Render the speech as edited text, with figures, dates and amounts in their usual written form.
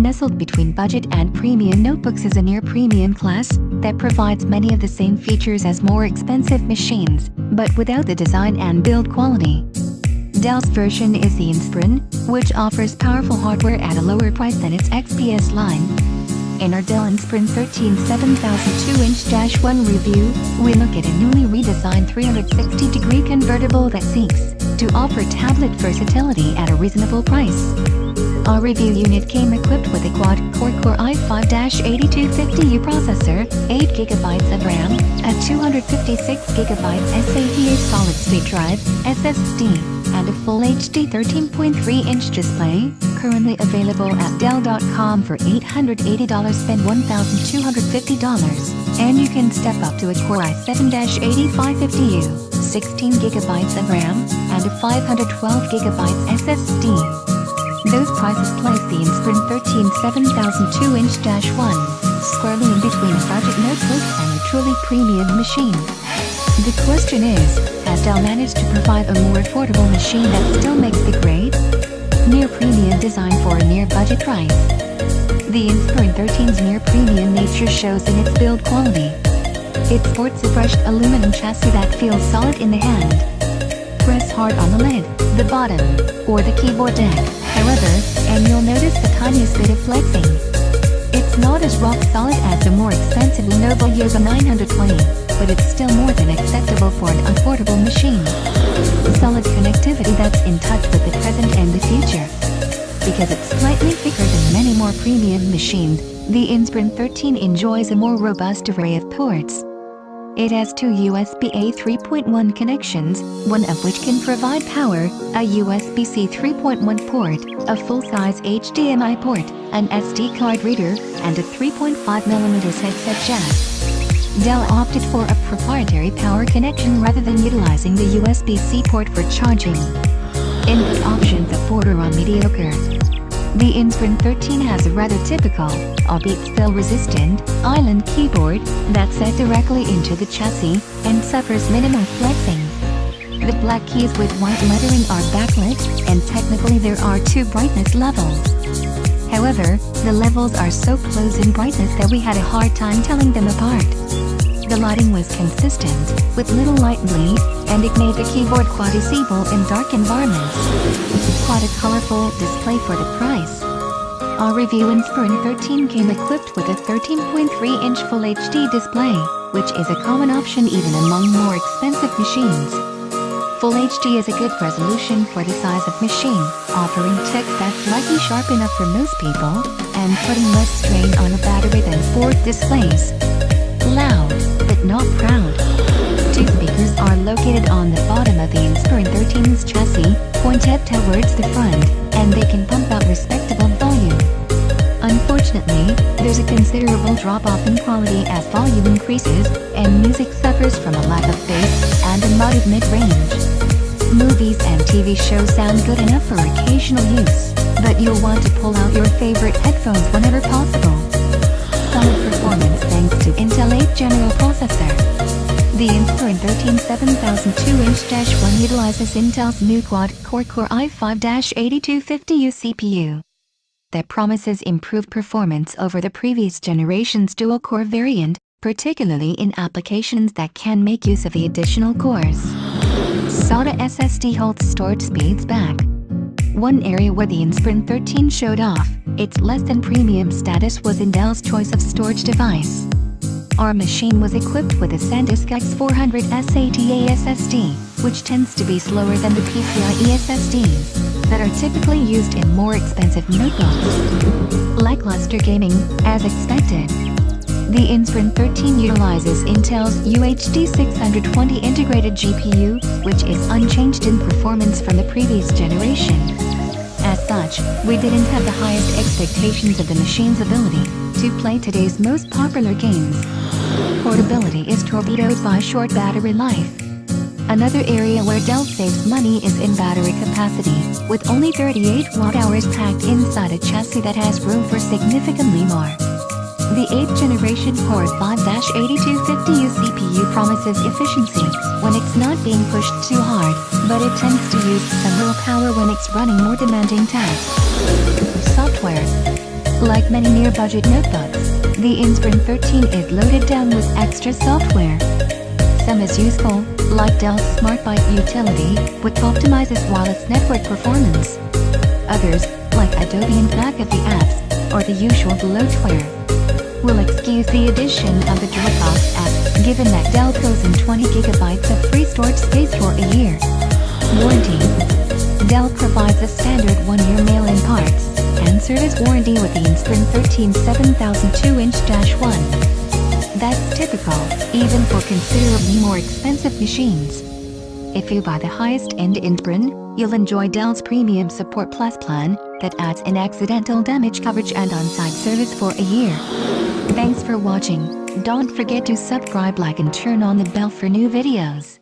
Nestled between budget and premium notebooks is a near-premium class that provides many of the same features as more expensive machines, but without the design and build quality. Dell's version is the Inspiron, which offers powerful hardware at a lower price than its XPS line. In our Dell Inspiron 13 7002-1 review, we look at a newly redesigned 360-degree convertible that seeks to offer tablet versatility at a reasonable price. Our review unit came equipped with a quad-core Core i5-8250U processor, 8GB of RAM, a 256GB SATA solid-state drive, SSD, and a Full HD 13.3-inch display, currently available at Dell.com for $880. Spend $1,250, and you can step up to a Core i7-8550U, 16GB of RAM, and a 512GB SSD. Those prices place the Inspiron 13 7002-1 squarely in between a budget notebook and a truly premium machine. The question is, has Dell managed to provide a more affordable machine that still makes the grade? Near-premium design for a near-budget price. The Inspiron 13's near-premium nature shows in its build quality. It sports a brushed aluminum chassis that feels solid in the hand. Press hard on the lid, the bottom, or the keyboard deck, however, and you'll notice the tiniest bit of flexing. It's not as rock solid as the more expensive Lenovo Yoga 920, but it's still more than acceptable for an affordable machine. Solid connectivity that's in touch with the present and the future. Because it's slightly thicker than many more premium machines, the Inspiron 13 enjoys a more robust array of ports. It has two USB-A 3.1 connections, one of which can provide power, a USB-C 3.1 port, a full-size HDMI port, an SD card reader, and a 3.5mm headset jack. Dell opted for a proprietary power connection rather than utilizing the USB-C port for charging. Input options of order are mediocre. The Inspiron 13 has a rather typical, albeit spill-resistant, island keyboard that's set directly into the chassis and suffers minimal flexing. The black keys with white lettering are backlit, and technically there are two brightness levels. However, the levels are so close in brightness that we had a hard time telling them apart. The lighting was consistent, with little light bleed, and it made the keyboard quite visible in dark environments. Quite a colorful display for the price. Our review Inspiron 13 came equipped with a 13.3-inch Full HD display, which is a common option even among more expensive machines. Full HD is a good resolution for the size of machine, offering text that's slightly sharp enough for most people, and putting less strain on a battery than Ford displays. Loud, but not proud. Two speakers are located on the bottom of the Inspiron 13's chassis, pointed towards the front, and they can pump out respectable volume. Unfortunately, there's a considerable drop-off in quality as volume increases, and music suffers from a lack of bass and a muted mid-range. Movies and TV shows sound good enough for occasional use, but you'll want to pull out your favorite headphones whenever possible. Solid performance thanks to Intel 8 General Processor. The Inspiron 13 7002-1 utilizes Intel's new quad-core Core i5-8250U CPU that promises improved performance over the previous generation's dual-core variant, particularly in applications that can make use of the additional cores. SATA SSD holds storage speeds back. One area where the Inspiron 13 showed off its less-than-premium status was in Dell's choice of storage device. Our machine was equipped with a SanDisk X400 SATA SSD, which tends to be slower than the PCIe SSDs that are typically used in more expensive notebooks. Lackluster gaming, as expected. The Inspiron 13 utilizes Intel's UHD 620 integrated GPU, which is unchanged in performance from the previous generation. As such, we didn't have the highest expectations of the machine's ability to play today's most popular games. Portability is torpedoed by short battery life. Another area where Dell saves money is in battery capacity, with only 38 watt-hours packed inside a chassis that has room for significantly more. The 8th generation Core i5-8250U CPU promises efficiency when it's not being pushed too hard, but it tends to use some little power when it's running more demanding tasks. Software. Like many near-budget notebooks, the Inspiron 13 is loaded down with extra software. Some is useful, like Dell's SmartByte utility, which optimizes wireless network performance. Others, like Adobe and McAfee apps, or the usual bloatware. We'll excuse the addition of the Dropbox app, given that Dell throws in 20 gigabytes of free storage space for a year. Warranty. Dell provides a standard 1-year mail-in parts and service warranty with the Inspiron 13 7002-1. That's typical, even for considerably more expensive machines. If you buy the highest-end Inspiron, you'll enjoy Dell's Premium Support Plus plan that adds in accidental damage coverage and on-site service for a year. Thanks for watching. Don't forget to subscribe, like, and turn on the bell for new videos.